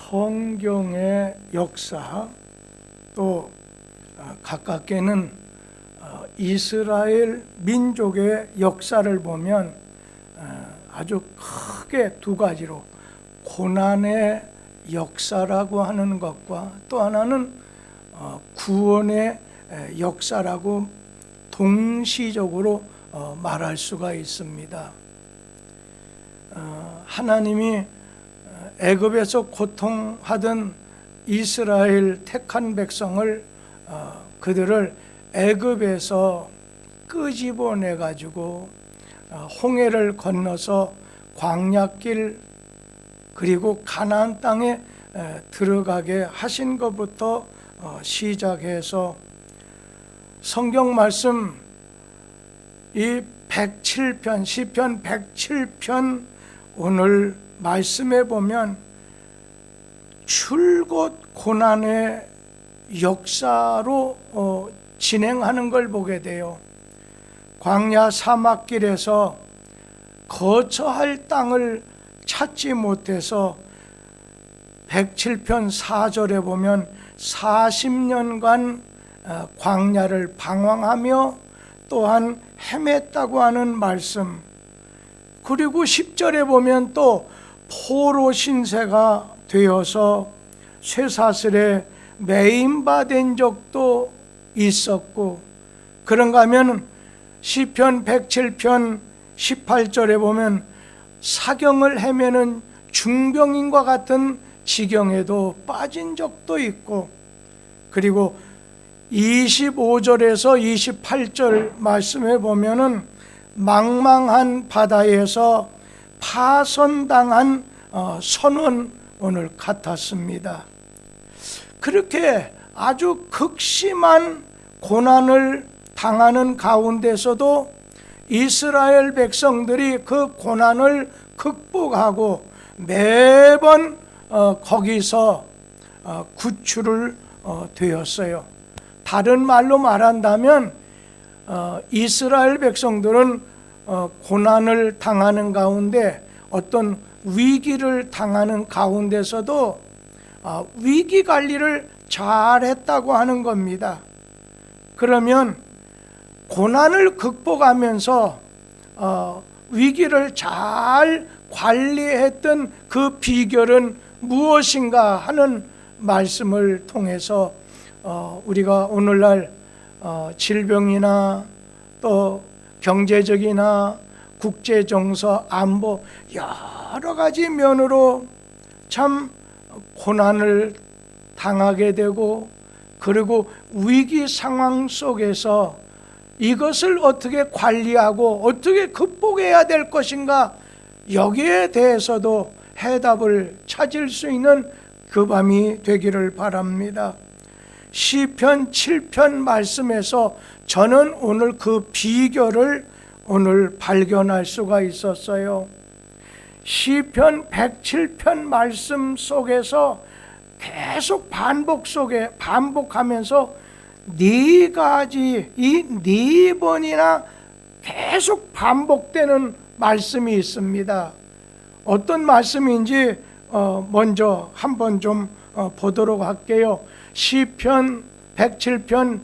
성경의 역사, 또 가깝게는 이스라엘 민족의 역사를 보면 아주 크게 두 가지로 고난의 역사라고 하는 것과 또 하나는 구원의 역사라고 동시적으로 말할 수가 있습니다. 하나님이 애굽에서 고통하던 이스라엘 택한 백성을 그들을 애굽에서 끄집어내 가지고 홍해를 건너서 광야길 그리고 가나안 땅에 들어가게 하신 것부터 시작해서 성경 말씀 이 107편 시편 107편 오늘 말씀에 보면 줄곧 고난의 역사로 진행하는 걸 보게 돼요. 광야 사막길에서 거처할 땅을 찾지 못해서 107편 4절에 보면 40년간 광야를 방황하며 또한 헤맸다고 하는 말씀, 그리고 10절에 보면 또 포로 신세가 되어서 쇠사슬에 매임받은 적도 있었고, 그런가 하면 시편 107편 18절에 보면 사경을 헤매는 중병인과 같은 지경에도 빠진 적도 있고, 그리고 25절에서 28절 말씀에 보면은 망망한 바다에서 파손당한 선원을 같았습니다. 그렇게 아주 극심한 고난을 당하는 가운데서도 이스라엘 백성들이 그 고난을 극복하고 매번 거기서 구출을 되었어요. 다른 말로 말한다면 이스라엘 백성들은 고난을 당하는 가운데 어떤 위기를 당하는 가운데서도 위기 관리를 잘했다고 하는 겁니다. 그러면 고난을 극복하면서 위기를 잘 관리했던 그 비결은 무엇인가 하는 말씀을 통해서 우리가 오늘날 질병이나 또 경제적이나 국제정서, 안보 여러 가지 면으로 참 고난을 당하게 되고, 그리고 위기 상황 속에서 이것을 어떻게 관리하고 어떻게 극복해야 될 것인가, 여기에 대해서도 해답을 찾을 수 있는 그 밤이 되기를 바랍니다. 시편 7편 말씀에서 저는 오늘 그 비결을 오늘 발견할 수가 있었어요. 시편 107편 말씀 속에서 계속 반복하면서 네 가지, 이 네 번이나 계속 반복되는 말씀이 있습니다. 어떤 말씀인지 먼저 한번 좀 보도록 할게요. 시편 107편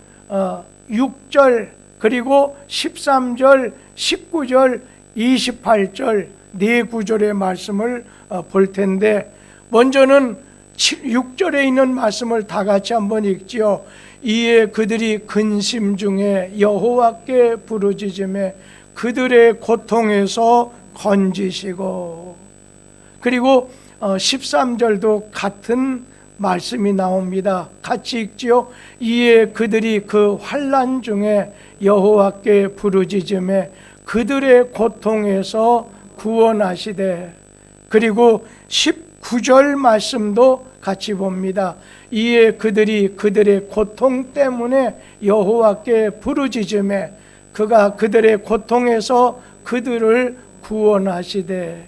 6절 그리고 13절, 19절, 28절 네 구절의 말씀을 볼 텐데, 먼저는 6절에 있는 말씀을 다 같이 한번 읽지요. 이에 그들이 근심 중에 여호와께 부르짖음에 그들의 고통에서 건지시고, 그리고 13절도 같은 말씀이 나옵니다. 같이 읽지요. 이에 그들이 그 환난 중에 여호와께 부르짖음에 그들의 고통에서 구원하시되, 그리고 19절 말씀도 같이 봅니다. 이에 그들이 그들의 고통 때문에 여호와께 부르짖음에 그가 그들의 고통에서 그들을 구원하시되,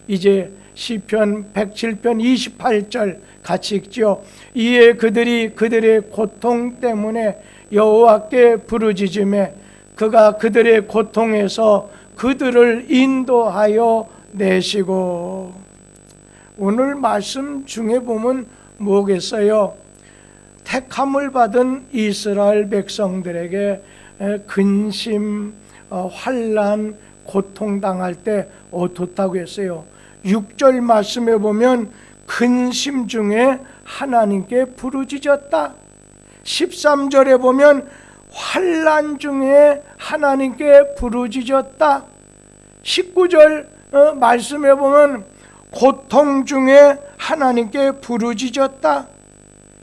이제 시편 107편 28절 같이 읽죠. 이에 그들이 그들의 고통 때문에 여호와께 부르짖음에 그가 그들의 고통에서 그들을 인도하여 내시고. 오늘 말씀 중에 보면 뭐겠어요? 택함을 받은 이스라엘 백성들에게 근심, 환난, 고통당할 때 어떻다고 했어요? 6절 말씀에 보면 근심 중에 하나님께 부르짖었다. 13절에 보면 환난 중에 하나님께 부르짖었다. 19절 말씀에 보면 고통 중에 하나님께 부르짖었다.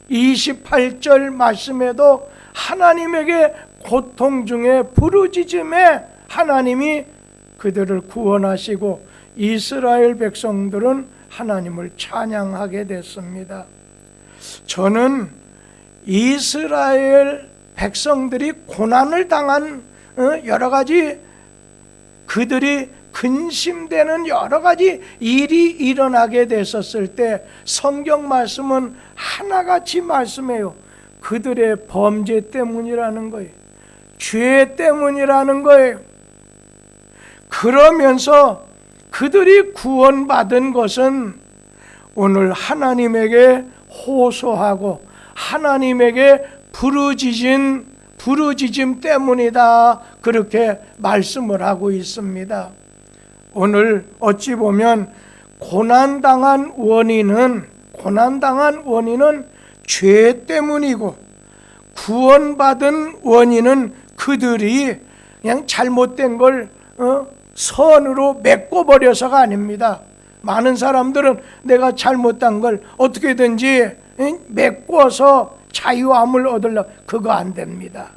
28절 말씀에도 하나님에게 고통 중에 부르짖음에 하나님이 그들을 구원하시고 이스라엘 백성들은 하나님을 찬양하게 됐습니다. 저는 이스라엘 백성들이 고난을 당한 여러 가지, 그들이 근심되는 여러 가지 일이 일어나게 됐었을 때 성경 말씀은 하나같이 말씀해요. 그들의 범죄 때문이라는 거예요. 죄 때문이라는 거예요. 그러면서 그들이 구원받은 것은 오늘 하나님에게 호소하고 하나님에게 부르짖음 때문이다, 그렇게 말씀을 하고 있습니다. 오늘 어찌 보면 고난당한 원인은 죄 때문이고, 구원받은 원인은 그들이 그냥 잘못된 걸 선으로 메꿔버려서가 아닙니다. 많은 사람들은 내가 잘못한 걸 어떻게든지 메꿔서 자유함을 얻으려, 그거 안 됩니다.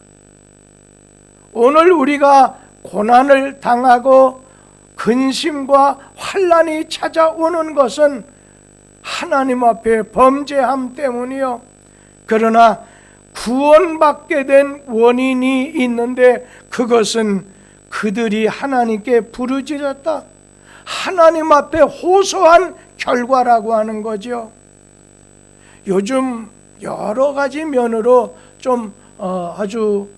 오늘 우리가 고난을 당하고 근심과 환난이 찾아오는 것은 하나님 앞에 범죄함 때문이요. 그러나 구원받게 된 원인이 있는데 그것은 그들이 하나님께 부르짖었다, 하나님 앞에 호소한 결과라고 하는 거죠. 요즘 여러 가지 면으로 좀 아주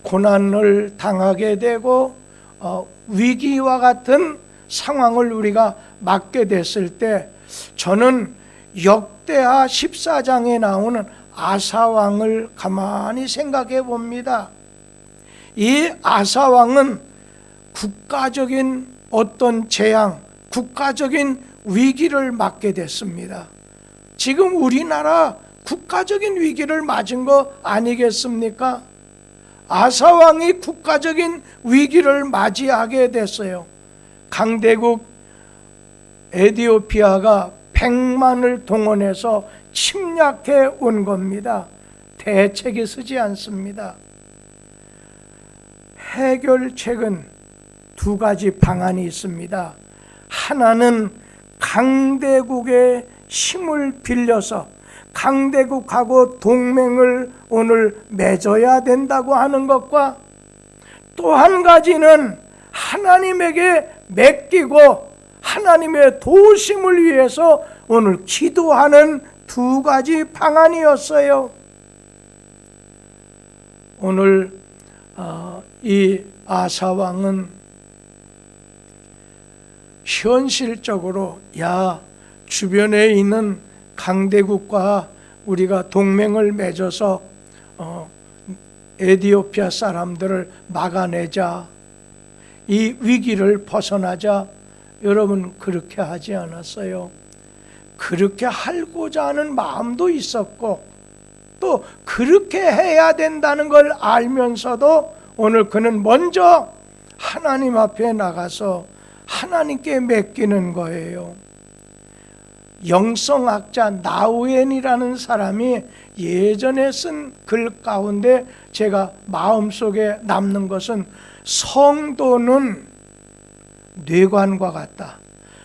고난을 당하게 되고 위기와 같은 상황을 우리가 맞게 됐을 때 저는 역대하 14장에 나오는 아사왕을 가만히 생각해 봅니다. 이 아사왕은 국가적인 어떤 재앙, 국가적인 위기를 맞게 됐습니다. 지금 우리나라 국가적인 위기를 맞은 거 아니겠습니까? 아사왕이 국가적인 위기를 맞이하게 됐어요. 강대국 에티오피아가 100만을 동원해서 침략해 온 겁니다. 대책이 서지 않습니다. 해결책은 두 가지 방안이 있습니다. 하나는 강대국의 힘을 빌려서 강대국하고 동맹을 오늘 맺어야 된다고 하는 것과, 또 한 가지는 하나님에게 맡기고 하나님의 도우심을 위해서 오늘 기도하는 두 가지 방안이었어요. 오늘 이 아사왕은 현실적으로 주변에 있는 강대국과 우리가 동맹을 맺어서 에티오피아 사람들을 막아내자, 이 위기를 벗어나자, 여러분 그렇게 하지 않았어요. 그렇게 하고자 하는 마음도 있었고, 또 그렇게 해야 된다는 걸 알면서도 오늘 그는 먼저 하나님 앞에 나가서 하나님께 맡기는 거예요. 영성학자 나우엔이라는 사람이 예전에 쓴 글 가운데 제가 마음속에 남는 것은, 성도는 뇌관과 같다,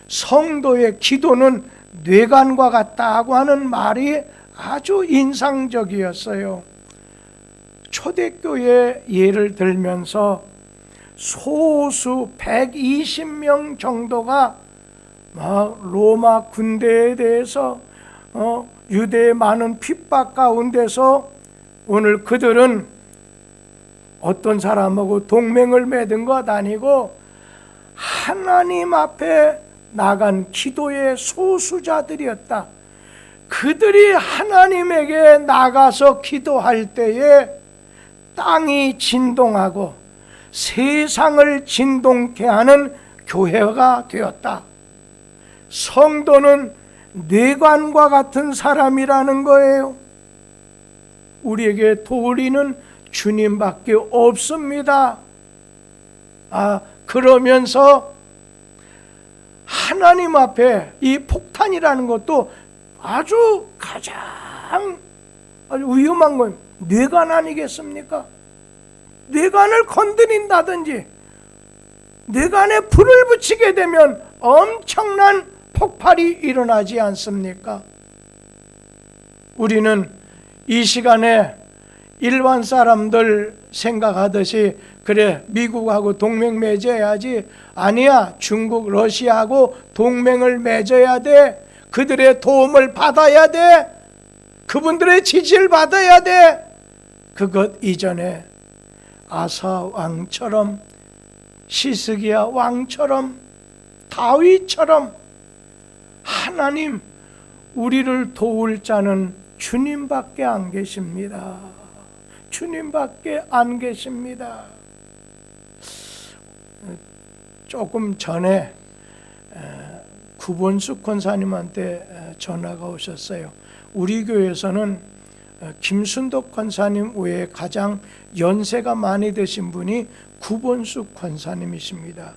성도의 기도는 뇌관과 같다고 하는 말이 아주 인상적이었어요. 초대교회 예를 들면서 소수 120명 정도가 로마 군대에 대해서 유대의 많은 핍박 가운데서 오늘 그들은 어떤 사람하고 동맹을 맺은 것 아니고 하나님 앞에 나간 기도의 소수자들이었다. 그들이 하나님에게 나가서 기도할 때에 땅이 진동하고 세상을 진동케 하는 교회가 되었다. 성도는 뇌관과 같은 사람이라는 거예요. 우리에게 도리는 주님밖에 없습니다. 그러면서 하나님 앞에 이 폭탄이라는 것도 아주 위험한 건 뇌관 아니겠습니까? 뇌관을 건드린다든지 뇌관에 불을 붙이게 되면 엄청난 폭발이 일어나지 않습니까? 우리는 이 시간에 일반 사람들 생각하듯이 그래 미국하고 동맹 맺어야지, 아니야, 중국 러시아하고 동맹을 맺어야 돼, 그들의 도움을 받아야 돼, 그분들의 지지를 받아야 돼. 그것 이전에 아사 왕처럼, 시스기야 왕처럼, 다윗처럼 하나님, 우리를 도울 자는 주님밖에 안 계십니다. 주님밖에 안 계십니다. 조금 전에 구본숙 권사님한테 전화가 오셨어요. 우리 교회에서는 김순덕 권사님 외에 가장 연세가 많이 되신 분이 구본숙 권사님이십니다.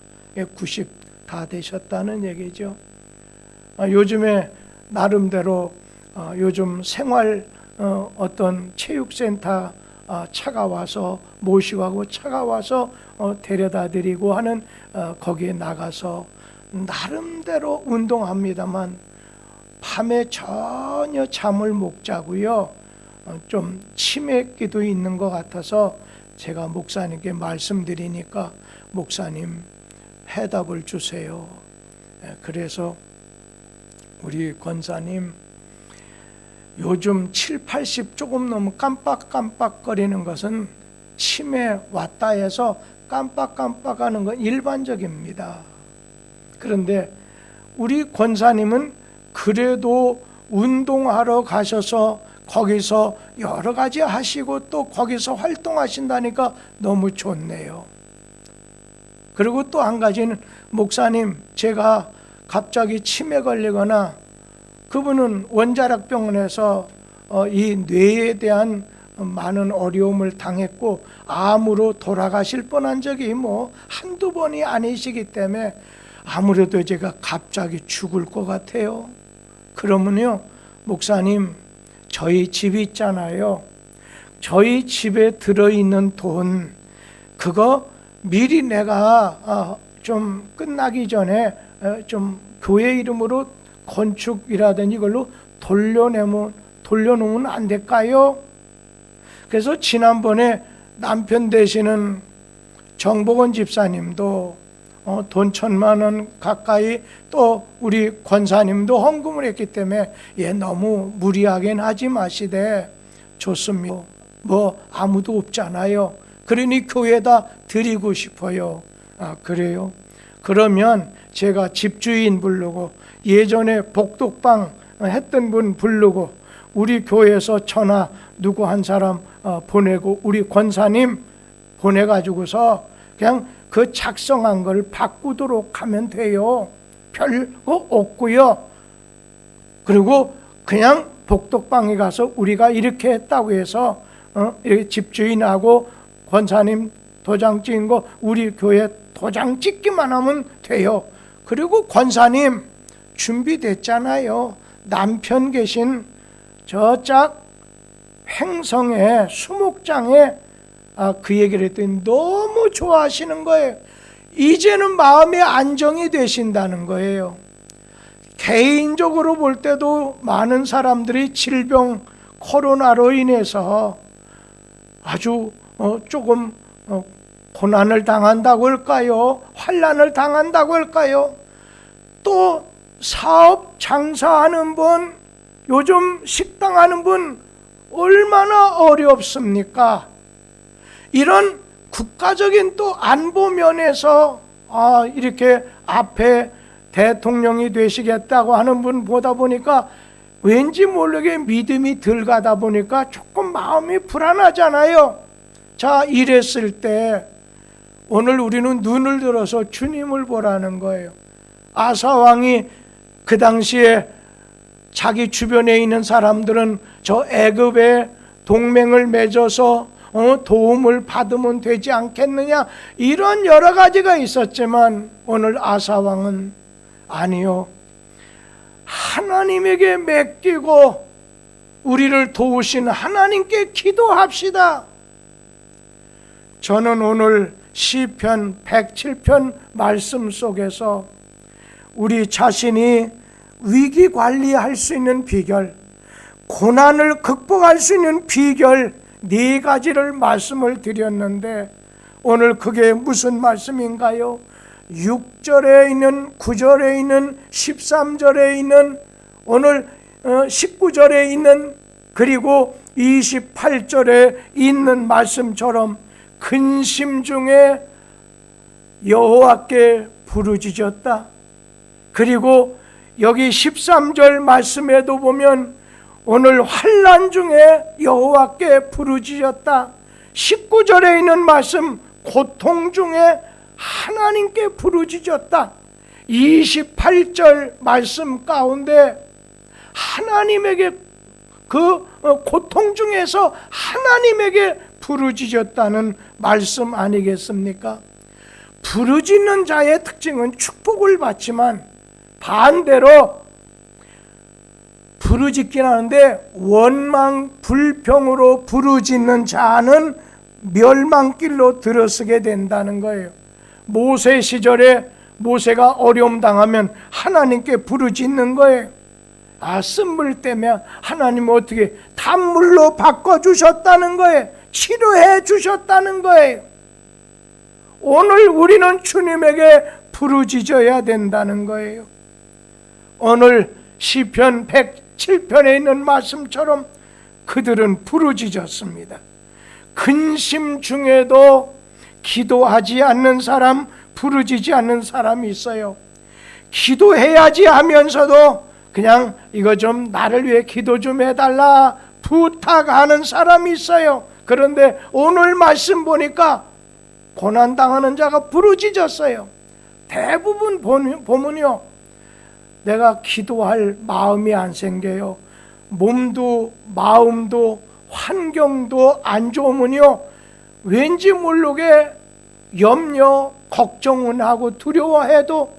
90 다 되셨다는 얘기죠. 요즘에 나름대로 요즘 생활 어떤 체육센터 차가 와서 모시고 가고 차가 와서 데려다 드리고 하는 거기에 나가서 나름대로 운동합니다만 밤에 전혀 잠을 못 자고요. 좀 치매기도 있는 것 같아서 제가 목사님께 말씀드리니까 목사님 해답을 주세요. 그래서 우리 권사님 요즘 7, 80 조금 넘으면 깜빡깜빡거리는 것은 치매 왔다 해서 깜빡깜빡하는 건 일반적입니다. 그런데 우리 권사님은 그래도 운동하러 가셔서 거기서 여러 가지 하시고 또 거기서 활동하신다니까 너무 좋네요. 그리고 또 한 가지는, 목사님 제가 갑자기 치매 걸리거나, 그분은 원자력병원에서 이 뇌에 대한 많은 어려움을 당했고 암으로 돌아가실 뻔한 적이 한두 번이 아니시기 때문에 아무래도 제가 갑자기 죽을 것 같아요. 그러면요, 목사님 저희 집 있잖아요. 저희 집에 들어있는 돈, 그거 미리 내가 좀 끝나기 전에 좀 교회 이름으로 건축이라든지 이걸로 돌려놓으면 안 될까요? 그래서 지난번에 남편 되시는 정복원 집사님도 돈 1,000만 원 가까이, 또 우리 권사님도 헌금을 했기 때문에 너무 무리하게는 하지 마시되 좋습니다. 아무도 없잖아요. 그러니 교회에다 드리고 싶어요. 그래요? 그러면 제가 집주인 부르고 예전에 복덕방 했던 분 부르고 우리 교회에서 전화 누구 한 사람 보내고 우리 권사님 보내가지고서 그냥 그 작성한 걸 바꾸도록 하면 돼요. 별거 없고요. 그리고 그냥 복덕방에 가서 우리가 이렇게 했다고 해서 이렇게 집주인하고 권사님 도장 찍은 거 우리 교회 도장 찍기만 하면 돼요. 그리고 권사님 준비됐잖아요. 남편 계신 저짝 횡성의 수목장에 그 얘기를 했더니 너무 좋아하시는 거예요. 이제는 마음의 안정이 되신다는 거예요. 개인적으로 볼 때도 많은 사람들이 질병 코로나로 인해서 아주 조금 고난을 당한다고 할까요? 환난을 당한다고 할까요? 또 사업 장사하는 분, 요즘 식당 하는 분 얼마나 어렵습니까? 이런 국가적인 또 안보 면에서 이렇게 앞에 대통령이 되시겠다고 하는 분 보다 보니까 왠지 모르게 믿음이 덜 가다 보니까 조금 마음이 불안하잖아요. 자, 이랬을 때 오늘 우리는 눈을 들어서 주님을 보라는 거예요. 아사 왕이 그 당시에 자기 주변에 있는 사람들은 저 애굽에 동맹을 맺어서 도움을 받으면 되지 않겠느냐, 이런 여러 가지가 있었지만 오늘 아사 왕은 아니요, 하나님에게 맡기고 우리를 도우신 하나님께 기도합시다. 저는 오늘 시편 107편 말씀 속에서 우리 자신이 위기 관리할 수 있는 비결, 고난을 극복할 수 있는 비결 4가지를 말씀을 드렸는데 오늘 그게 무슨 말씀인가요? 6절에 있는, 9절에 있는, 13절에 있는, 오늘 19절에 있는, 그리고 28절에 있는 말씀처럼 근심 중에 여호와께 부르짖었다. 그리고 여기 13절 말씀에도 보면 오늘 환난 중에 여호와께 부르짖었다. 19절에 있는 말씀, 고통 중에 하나님께 부르짖었다. 28절 말씀 가운데 하나님에게, 그 고통 중에서 하나님에게 부르짖었다는 말씀 아니겠습니까? 부르짖는 자의 특징은 축복을 받지만 반대로 부르짖긴 하는데 원망 불평으로 부르짖는 자는 멸망길로 들어서게 된다는 거예요. 모세 시절에 모세가 어려움 당하면 하나님께 부르짖는 거예요. 쓴물 때문에 하나님 어떻게 단물로 바꿔주셨다는 거예요. 치료해 주셨다는 거예요. 오늘 우리는 주님에게 부르짖어야 된다는 거예요. 오늘 시편 107편에 있는 말씀처럼 그들은 부르짖었습니다. 근심 중에도 기도하지 않는 사람, 부르짖지 않는 사람이 있어요. 기도해야지 하면서도 그냥 이거 좀 나를 위해 기도 좀 해달라 부탁하는 사람이 있어요. 그런데 오늘 말씀 보니까 고난당하는 자가 부르짖었어요. 대부분 보면요, 내가 기도할 마음이 안 생겨요. 몸도 마음도 환경도 안 좋으면요, 왠지 모르게 염려, 걱정은 하고 두려워해도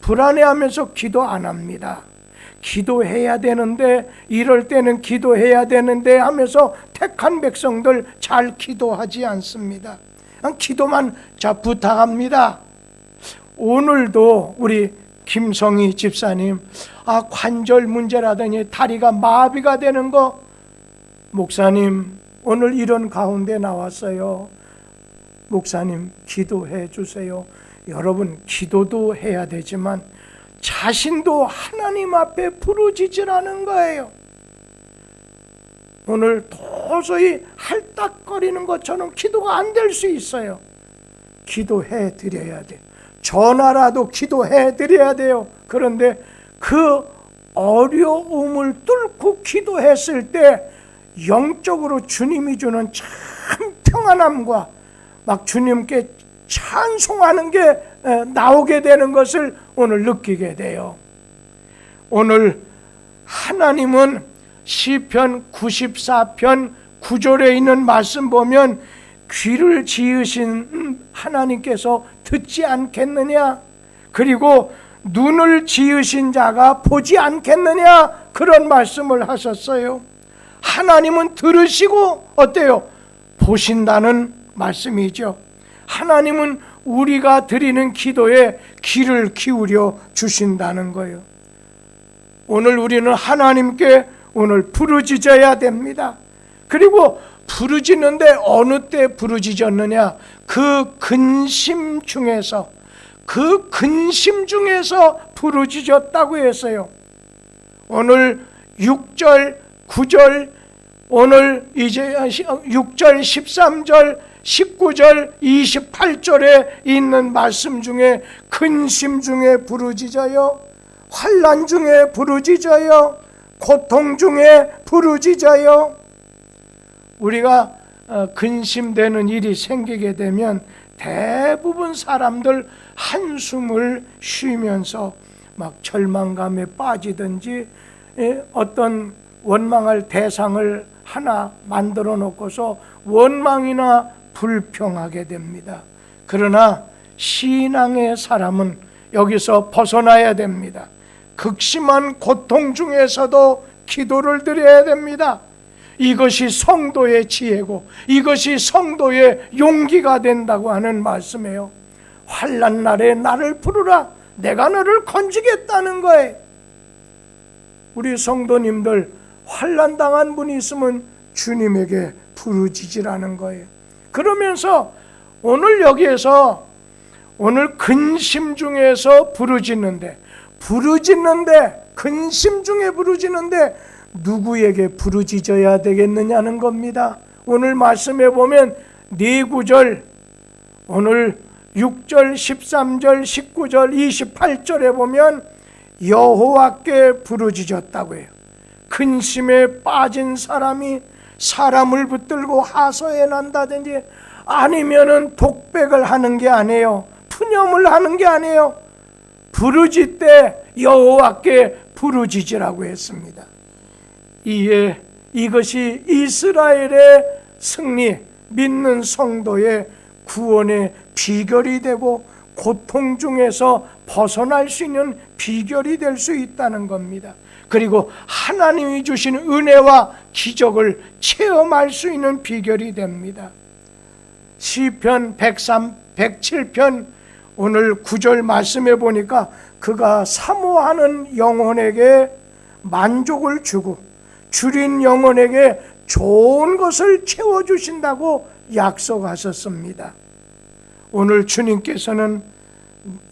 불안해하면서 기도 안 합니다. 기도해야 되는데, 이럴 때는 기도해야 되는데 하면서 택한 백성들 잘 기도하지 않습니다. 기도만 부탁합니다. 오늘도 우리 김성희 집사님, 관절 문제라더니 다리가 마비가 되는 거, 목사님 오늘 이런 가운데 나왔어요. 목사님 기도해 주세요. 여러분, 기도도 해야 되지만 자신도 하나님 앞에 부르짖으라는 거예요. 오늘 도저히 할딱거리는 것처럼 기도가 안 될 수 있어요. 기도해 드려야 돼요. 전화라도 기도해 드려야 돼요. 그런데 그 어려움을 뚫고 기도했을 때 영적으로 주님이 주는 참 평안함과 막 주님께 찬송하는 게 나오게 되는 것을 오늘 느끼게 돼요. 오늘 하나님은 시편 94편 9절에 있는 말씀 보면 귀를 지으신 하나님께서 듣지 않겠느냐, 그리고 눈을 지으신 자가 보지 않겠느냐, 그런 말씀을 하셨어요. 하나님은 들으시고 어때요? 보신다는 말씀이죠. 하나님은 우리가 드리는 기도에 귀를 기울여 주신다는 거예요. 오늘 우리는 하나님께 오늘 부르짖어야 됩니다. 그리고 부르짖는데 어느 때 부르짖었느냐? 그 근심 중에서 부르짖었다고 했어요. 오늘 6절, 9절, 오늘 이제 6절, 13절, 19절, 28절에 있는 말씀 중에 근심 중에 부르짖어요, 환난 중에 부르짖어요, 고통 중에 부르짖어요. 우리가 근심되는 일이 생기게 되면 대부분 사람들 한숨을 쉬면서 막 절망감에 빠지든지 어떤 원망할 대상을 하나 만들어 놓고서 원망이나 불평하게 됩니다. 그러나 신앙의 사람은 여기서 벗어나야 됩니다. 극심한 고통 중에서도 기도를 드려야 됩니다. 이것이 성도의 지혜고 이것이 성도의 용기가 된다고 하는 말씀이에요. 환난 날에 나를 부르라, 내가 너를 건지겠다는 거예요. 우리 성도님들 환난 당한 분이 있으면 주님에게 부르짖으라는 거예요. 그러면서 오늘 여기에서 오늘 근심 중에서 부르짖는데 근심 중에 부르짖는데 누구에게 부르짖어야 되겠느냐는 겁니다. 오늘 말씀에 보면 네 구절, 오늘 6절, 13절, 19절, 28절에 보면 여호와께 부르짖었다고 해요. 근심에 빠진 사람이 사람을 붙들고 하소해 난다든지 아니면은 독백을 하는 게 아니에요. 푸념을 하는 게 아니에요. 부르짖되 여호와께 부르짖으라고 했습니다. 이에 이것이 이스라엘의 승리, 믿는 성도의 구원의 비결이 되고 고통 중에서 벗어날 수 있는 비결이 될 수 있다는 겁니다. 그리고 하나님이 주신 은혜와 기적을 체험할 수 있는 비결이 됩니다. 시편 103, 107편 오늘 9절 말씀해 보니까 그가 사모하는 영혼에게 만족을 주고 줄인 영혼에게 좋은 것을 채워주신다고 약속하셨습니다. 오늘 주님께서는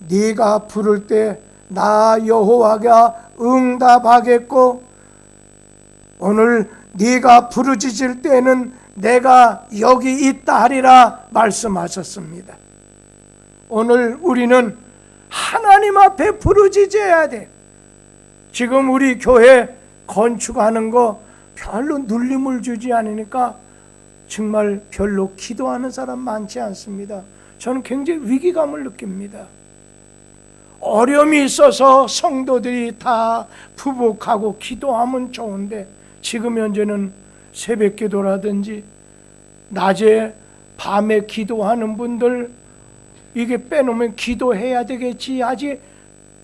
네가 부를 때 나 여호와가 응답하겠고 오늘 네가 부르짖을 때는 내가 여기 있다 하리라 말씀하셨습니다. 오늘 우리는 하나님 앞에 부르짖어야 돼. 지금 우리 교회 건축하는 거 별로 눌림을 주지 않으니까 정말 별로 기도하는 사람 많지 않습니다. 저는 굉장히 위기감을 느낍니다. 어려움이 있어서 성도들이 다 부복하고 기도하면 좋은데 지금 현재는 새벽 기도라든지 낮에 밤에 기도하는 분들 이게 빼놓으면 기도해야 되겠지 하지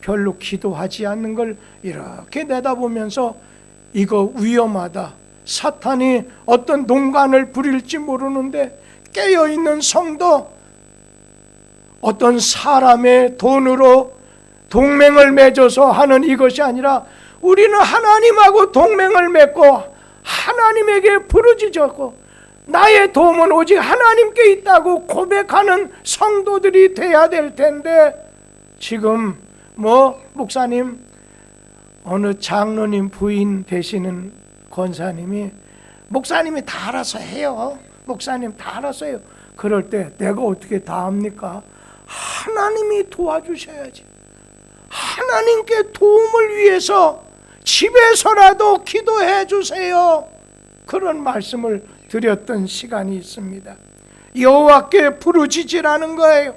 별로 기도하지 않는 걸 이렇게 내다보면서 이거 위험하다. 사탄이 어떤 농간을 부릴지 모르는데 깨어있는 성도 어떤 사람의 돈으로 동맹을 맺어서 하는 이것이 아니라 우리는 하나님하고 동맹을 맺고 하나님에게 부르짖었고 나의 도움은 오직 하나님께 있다고 고백하는 성도들이 돼야 될 텐데 지금 목사님 어느 장로님 부인 되시는 권사님이 목사님이 다 알아서 해요. 목사님 다 알아서 해요. 그럴 때 내가 어떻게 다 합니까? 하나님이 도와주셔야지. 하나님께 도움을 위해서 집에서라도 기도해 주세요. 그런 말씀을 드렸던 시간이 있습니다. 여호와께 부르짖으라는 거예요.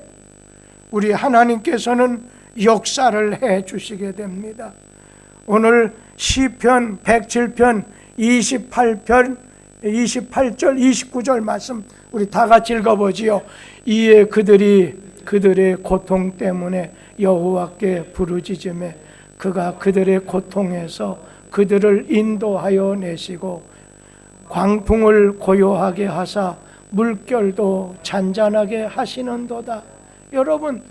우리 하나님께서는 역사를 해 주시게 됩니다. 오늘 시편 107편 28절 29절 말씀 우리 다 같이 읽어보지요. 이에 그들의 고통 때문에 여호와께 부르짖으며 그가 그들의 고통에서 그들을 인도하여 내시고 광풍을 고요하게 하사 물결도 잔잔하게 하시는도다. 여러분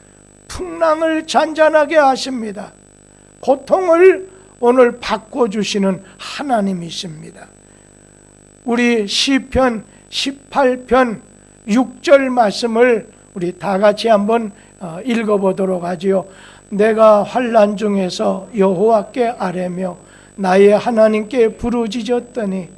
풍랑을 잔잔하게 하십니다. 고통을 오늘 바꿔주시는 하나님이십니다. 우리 시편 18편 6절 말씀을 우리 다 같이 한번 읽어보도록 하지요. 내가 환난 중에서 여호와께 아뢰며 나의 하나님께 부르짖었더니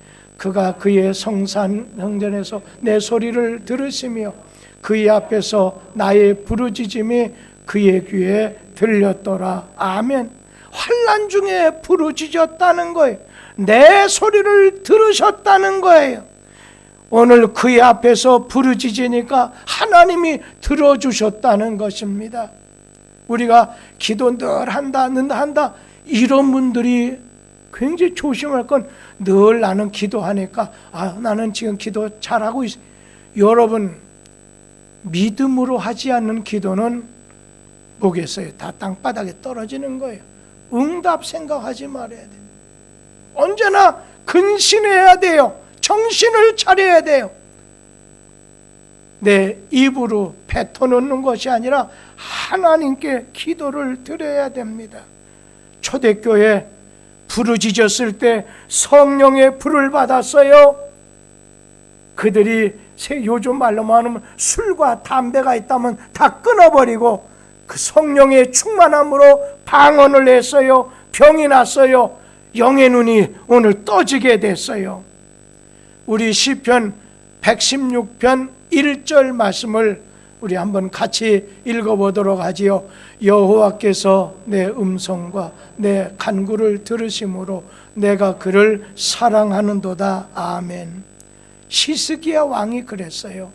그가 그의 성전에서 내 소리를 들으시며 그의 앞에서 나의 부르짖음이 그의 귀에 들렸더라. 아멘. 환난 중에 부르짖었다는 거예요. 내 소리를 들으셨다는 거예요. 오늘 그의 앞에서 부르짖으니까 하나님이 들어주셨다는 것입니다. 우리가 기도 늘 한다 이런 분들이 굉장히 조심할 건 늘 나는 기도하니까 나는 지금 기도 잘하고 있어. 여러분, 믿음으로 하지 않는 기도는 뭐겠어요? 다 땅바닥에 떨어지는 거예요. 응답 생각하지 말아야 돼요. 언제나 근신해야 돼요. 정신을 차려야 돼요. 내 입으로 뱉어놓는 것이 아니라 하나님께 기도를 드려야 됩니다. 초대교회 부르짖었을 때 성령의 불을 받았어요. 그들이 요즘 말로 말하면 술과 담배가 있다면 다 끊어버리고 그 성령의 충만함으로 방언을 했어요. 병이 났어요. 영의 눈이 오늘 떠지게 됐어요. 우리 시편 116편 1절 말씀을 우리 한번 같이 읽어보도록 하지요. 여호와께서 내 음성과 내 간구를 들으심으로 내가 그를 사랑하는도다. 아멘. 시스기야 왕이 그랬어요.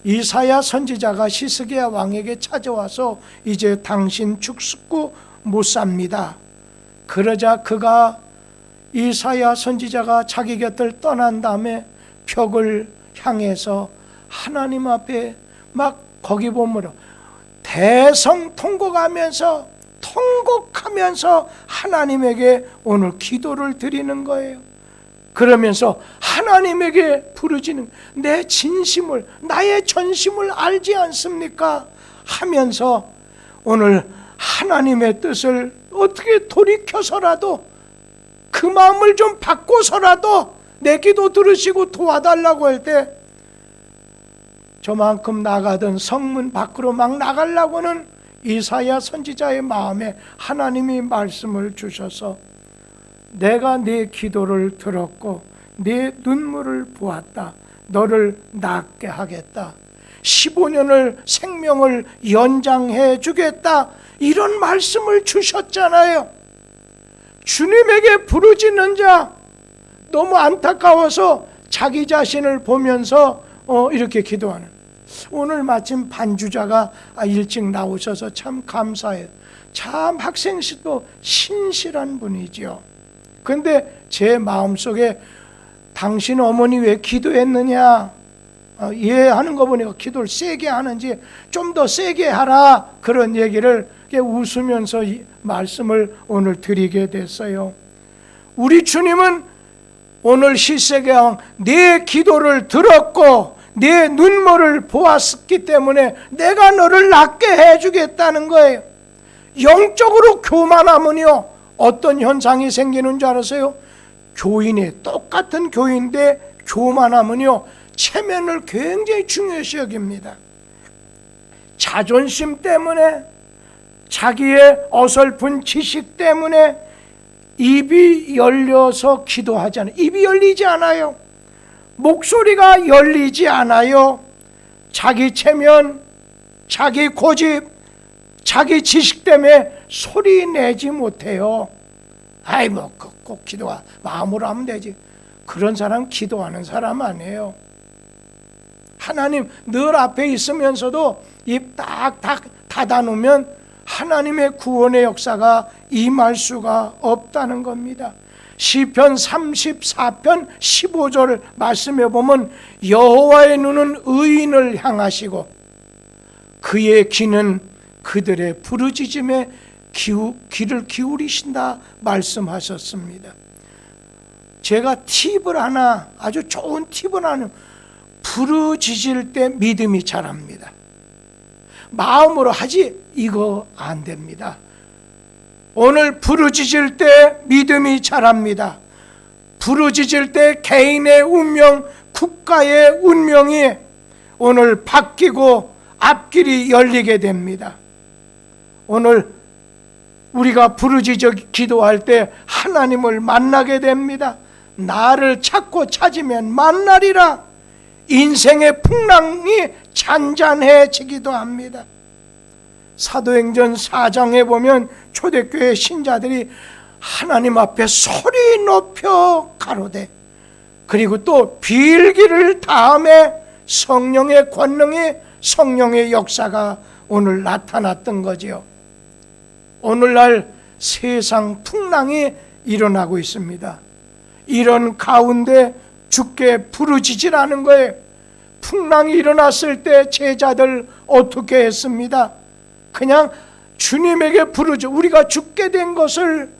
이사야 선지자가 시스기야 왕에게 찾아와서 이제 당신 죽고 못 삽니다. 그러자 그가 이사야 선지자가 자기 곁을 떠난 다음에 벽을 향해서 하나님 앞에 막 거기 보면 대성통곡하면서 하나님에게 오늘 기도를 드리는 거예요. 그러면서 하나님에게 부르짖는 내 진심을, 나의 전심을 알지 않습니까? 하면서 오늘 하나님의 뜻을 어떻게 돌이켜서라도 그 마음을 좀 바꿔서라도 내 기도 들으시고 도와달라고 할 때 저만큼 나가던 성문 밖으로 막 나가려고는 이사야 선지자의 마음에 하나님이 말씀을 주셔서 내가 네 기도를 들었고 네 눈물을 보았다. 너를 낫게 하겠다. 15년을 생명을 연장해 주겠다. 이런 말씀을 주셨잖아요. 주님에게 부르짖는 자 너무 안타까워서 자기 자신을 보면서 이렇게 기도하는. 오늘 마침 반주자가 일찍 나오셔서 참 감사해요. 참 학생씨도 신실한 분이죠. 근데 제 마음속에 당신 어머니 왜 기도했느냐 이해하는 거 보니까 기도를 세게 하는지 좀 더 세게 하라 그런 얘기를 웃으면서 이 말씀을 오늘 드리게 됐어요. 우리 주님은 오늘 시세계 왕 네 기도를 들었고 네 눈물을 보았기 때문에 내가 너를 낫게 해주겠다는 거예요. 영적으로 교만하면요 어떤 현상이 생기는 줄 알았어요? 교인이 똑같은 교인인데 교만하면요 체면을 굉장히 중요시 여깁니다. 자존심 때문에 자기의 어설픈 지식 때문에 입이 열려서 기도하지 않아요. 입이 열리지 않아요. 목소리가 열리지 않아요. 자기 체면, 자기 고집, 자기 지식 때문에 소리 내지 못해요. 아이 꼭 기도가 마음으로 하면 되지. 그런 사람 기도하는 사람 아니에요. 하나님 늘 앞에 있으면서도 입 딱 닫아놓으면 하나님의 구원의 역사가 임할 수가 없다는 겁니다. 시편 34편 15절 말씀해 보면 여호와의 눈은 의인을 향하시고 그의 귀는 그들의 부르짖음에 귀를 기울이신다 말씀하셨습니다. 제가 아주 좋은 팁을 하나 부르짖을 때 믿음이 자랍니다. 마음으로 하지 이거 안 됩니다. 오늘 부르짖을 때 믿음이 자랍니다. 부르짖을 때 개인의 운명, 국가의 운명이 오늘 바뀌고 앞길이 열리게 됩니다. 오늘 우리가 부르짖어 기도할 때 하나님을 만나게 됩니다. 나를 찾고 찾으면 만나리라. 인생의 풍랑이 잔잔해지기도 합니다. 사도행전 4장에 보면 초대교회 신자들이 하나님 앞에 소리 높여 가로되, 그리고 또 빌기를 다음에 성령의 권능이, 성령의 역사가 오늘 나타났던 거지요. 오늘날 세상 풍랑이 일어나고 있습니다. 이런 가운데 주께 부르짖으라는 거예요. 풍랑이 일어났을 때 제자들 어떻게 했습니다? 그냥 주님에게 부르짖어 우리가 죽게 된 것을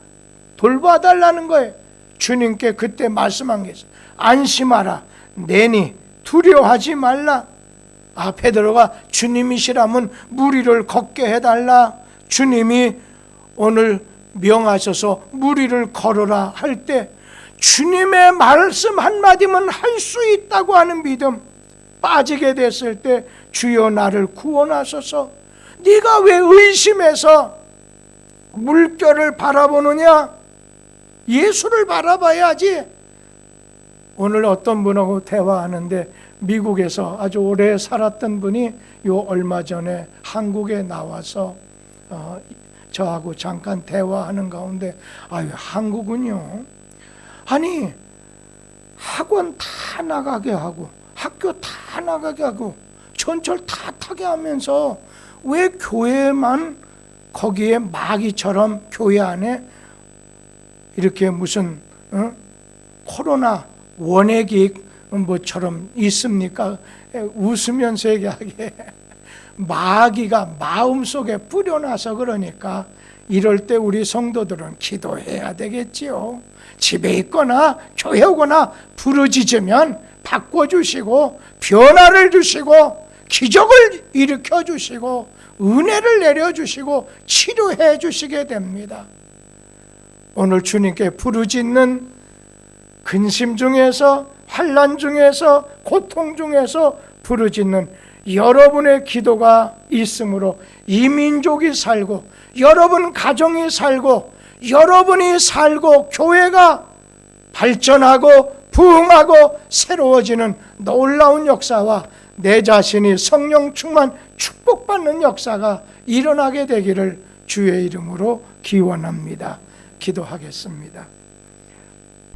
돌봐달라는 거예요. 주님께 그때 말씀한 게 있어요. 안심하라, 내니 두려워하지 말라. 베드로가 주님이시라면 물 위를 걷게 해달라. 주님이 오늘 명하셔서 물 위를 걸어라 할 때 주님의 말씀 한마디면 할 수 있다고 하는 믿음, 빠지게 됐을 때 주여 나를 구원하소서. 네가 왜 의심해서 물결을 바라보느냐? 예수를 바라봐야지. 오늘 어떤 분하고 대화하는데 미국에서 아주 오래 살았던 분이 요 얼마 전에 한국에 나와서 저하고 잠깐 대화하는 가운데 한국은요, 아니 학원 다 나가게 하고 학교 다 나가게 하고 전철 다 타게 하면서 왜 교회만 거기에 마귀처럼 교회 안에 이렇게 무슨 코로나 원액이 뭐처럼 있습니까? 웃으면서 얘기하게 마귀가 마음속에 뿌려놔서 그러니까 이럴 때 우리 성도들은 기도해야 되겠지요. 집에 있거나 교회 오거나 부르짖으면 바꿔주시고 변화를 주시고 기적을 일으켜 주시고 은혜를 내려주시고 치료해 주시게 됩니다. 오늘 주님께 부르짖는 근심 중에서, 환난 중에서, 고통 중에서 부르짖는 여러분의 기도가 있으므로 이 민족이 살고 여러분 가정이 살고 여러분이 살고 교회가 발전하고 부흥하고 새로워지는 놀라운 역사와 내 자신이 성령 충만 축복받는 역사가 일어나게 되기를 주의 이름으로 기원합니다. 기도하겠습니다.